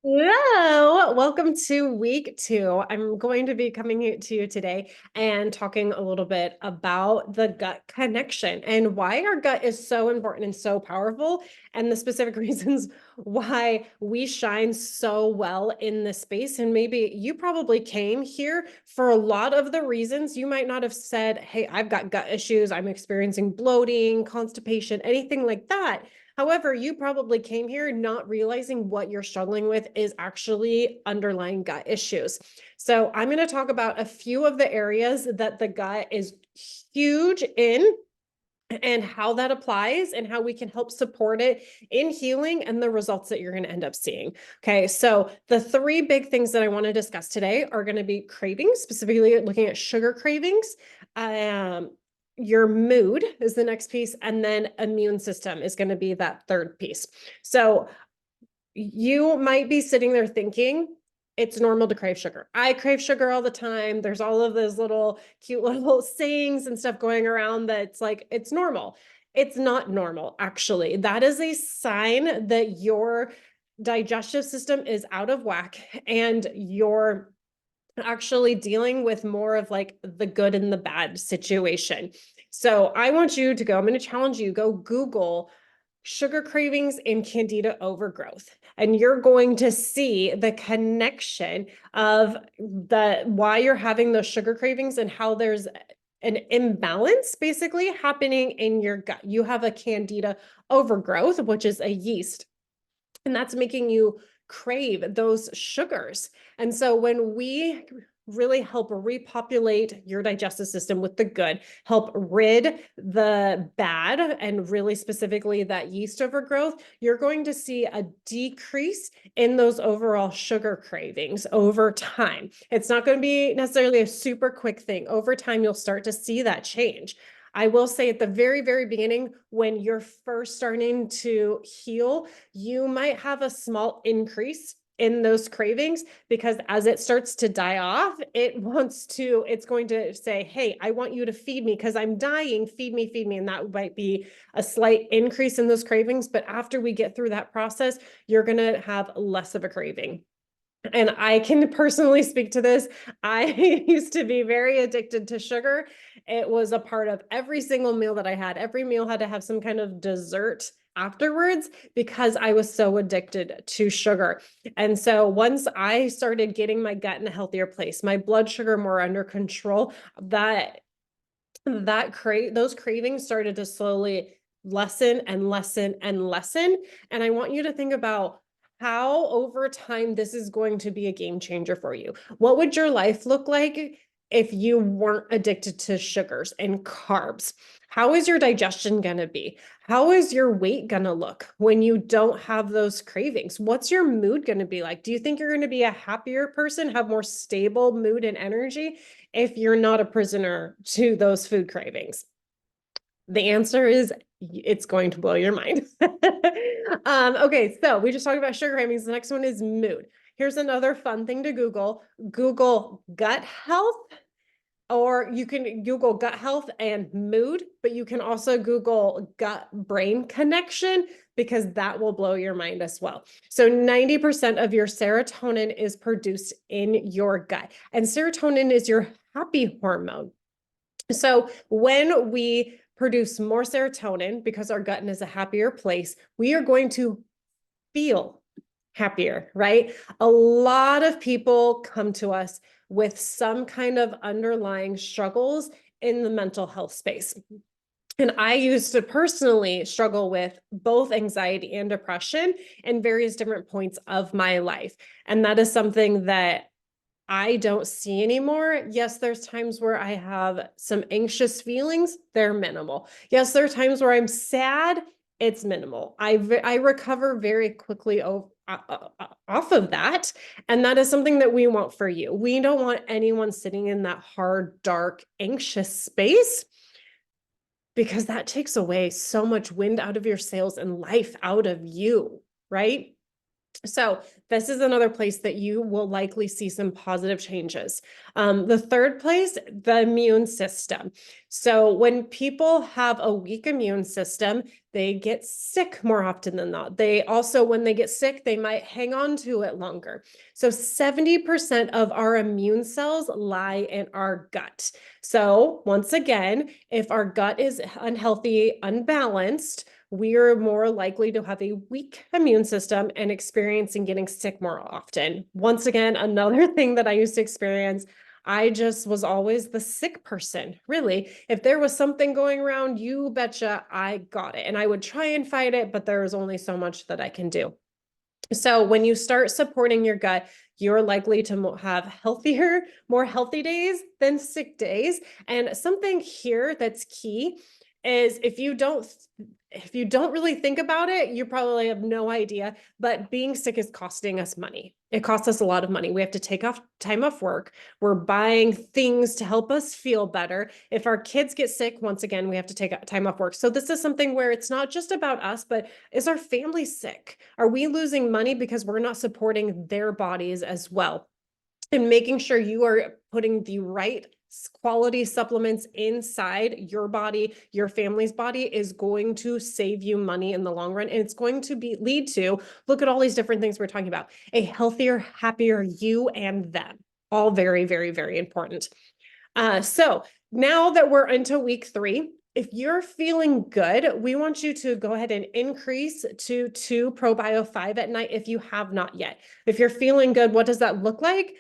Hello, welcome to week two. I'm going to be coming to you today and talking a little bit about the gut connection and why our gut is so important and so powerful, and the specific reasons why we shine so well in this space. And maybe you probably came here for a lot of the reasons. You might not have said, "Hey, I've got gut issues, I'm experiencing bloating, constipation," anything like that. However, you probably came here not realizing what you're struggling with is actually underlying gut issues. So I'm going to talk about a few of the areas that the gut is huge in and how that applies and how we can help support it in healing and the results that you're going to end up seeing. Okay, so the three big things that I want to discuss today are going to be cravings, specifically looking at sugar cravings. Your mood is the next piece, and then immune system is going to be that third piece. So you might be sitting there thinking, it's normal to crave sugar. I crave sugar all the time. There's all of those little cute little sayings and stuff going around that's like, it's normal. It's not normal, actually. That is a sign that your digestive system is out of whack and you're actually dealing with more of like the good and the bad situation. So I want you to go, I'm going to challenge you, go Google sugar cravings and candida overgrowth, and you're going to see the connection of the why you're having those sugar cravings and how there's an imbalance basically happening in your gut. You have a candida overgrowth, which is a yeast, and that's making you crave those sugars. And so when we really help repopulate your digestive system with the good, help rid the bad, and really specifically that yeast overgrowth, you're going to see a decrease in those overall sugar cravings over time. It's not going to be necessarily a super quick thing. Over time, you'll start to see that change. I will say at the very, very beginning, when you're first starting to heal, you might have a small increase in those cravings, because as it starts to die off, it's going to say, hey, I want you to feed me because I'm dying, feed me, feed me. And that might be a slight increase in those cravings. But after we get through that process, you're going to have less of a craving. And I can personally speak to this. I used to be very addicted to sugar. It was a part of every single meal that I had. Every meal had to have some kind of dessert afterwards because I was so addicted to sugar. And so once I started getting my gut in a healthier place, my blood sugar more under control, those cravings started to slowly lessen and lessen and lessen. And I want you to think about how over time this is going to be a game changer for you. What would your life look like if you weren't addicted to sugars and carbs? How is your digestion going to be? How is your weight going to look when you don't have those cravings? What's your mood going to be like? Do you think you're going to be a happier person, have more stable mood and energy if you're not a prisoner to those food cravings? The answer is it's going to blow your mind. Okay, so we just talked about sugar cravings. The next one is mood. Here's another fun thing to Google. Google gut health, or you can Google gut health and mood, but you can also Google gut brain connection, because that will blow your mind as well. So 90% of your serotonin is produced in your gut, and serotonin is your happy hormone. So when we produce more serotonin, because our gut is a happier place, we are going to feel happier, right? A lot of people come to us with some kind of underlying struggles in the mental health space. And I used to personally struggle with both anxiety and depression in various different points of my life. And that is something that I don't see anymore. Yes, there's times where I have some anxious feelings. They're minimal. Yes, there are times where I'm sad. It's minimal. I recover very quickly off of that. And that is something that we want for you. We don't want anyone sitting in that hard, dark, anxious space, because that takes away so much wind out of your sails and life out of you, right? So this is another place that you will likely see some positive changes. The third place, the immune system. So when people have a weak immune system, they get sick more often than not. They also, when they get sick, they might hang on to it longer. So 70% of our immune cells lie in our gut. So once again, if our gut is unhealthy, unbalanced, we're more likely to have a weak immune system and experiencing getting sick more often. Once again, another thing that I used to experience, I just was always the sick person, really. If there was something going around, you betcha I got it. And I would try and fight it, but there was only so much that I can do. So when you start supporting your gut, you're likely to have healthier, more healthy days than sick days. And something here that's key is if you don't really think about it, you probably have no idea, but being sick is costing us money. It costs us a lot of money. We have to take off time off work. We're buying things to help us feel better. If our kids get sick, once again, we have to take time off work. So this is something where it's not just about us, but is our family sick? Are we losing money because we're not supporting their bodies as well? And making sure you are putting the right quality supplements inside your body, your family's body, is going to save you money in the long run. And it's going to lead to, look at all these different things we're talking about, a healthier, happier you and them. All very, very, very important. So now that we're into week 3, if you're feeling good, we want you to go ahead and increase to 2 ProBio 5 at night if you have not yet. If you're feeling good, what does that look like?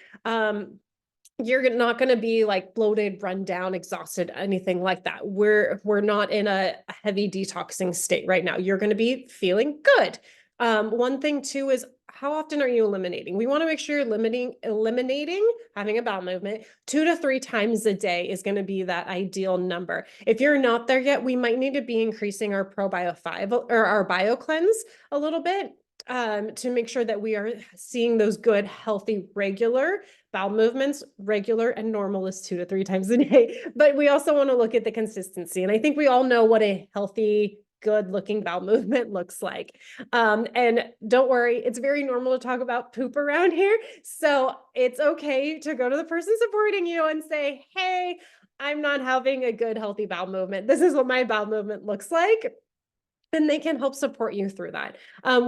You're not going to be like bloated, run down, exhausted, anything like that. We're not in a heavy detoxing state right now. You're going to be feeling good. One thing too is, how often are you eliminating? We want to make sure you're eliminating having a bowel movement 2 to 3 times a day is going to be that ideal number. If you're not there yet, we might need to be increasing our ProBio 5 or our Bio Cleanse a little bit to make sure that we are seeing those good, healthy, regular bowel movements. Regular and normal is 2 to 3 times a day, but we also want to look at the consistency. And I think we all know what a healthy, good looking bowel movement looks like. And don't worry, it's very normal to talk about poop around here. So it's okay to go to the person supporting you and say, hey, I'm not having a good, healthy bowel movement. This is what my bowel movement looks like. And they can help support you through that.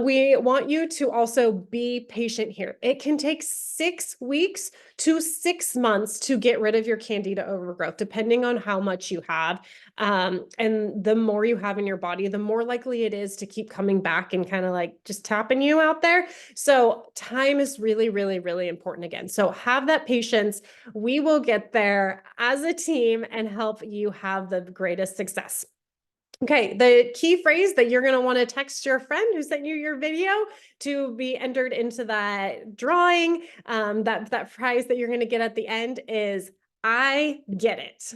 We want you to also be patient here. It can take 6 weeks to 6 months to get rid of your candida overgrowth, depending on how much you have. And the more you have in your body, the more likely it is to keep coming back and kind of like just tapping you out there. So time is really, really, really important again. So have that patience. We will get there as a team and help you have the greatest success. Okay, the key phrase that you're going to want to text your friend who sent you your video to be entered into that drawing, that prize that you're going to get at the end is, I get it.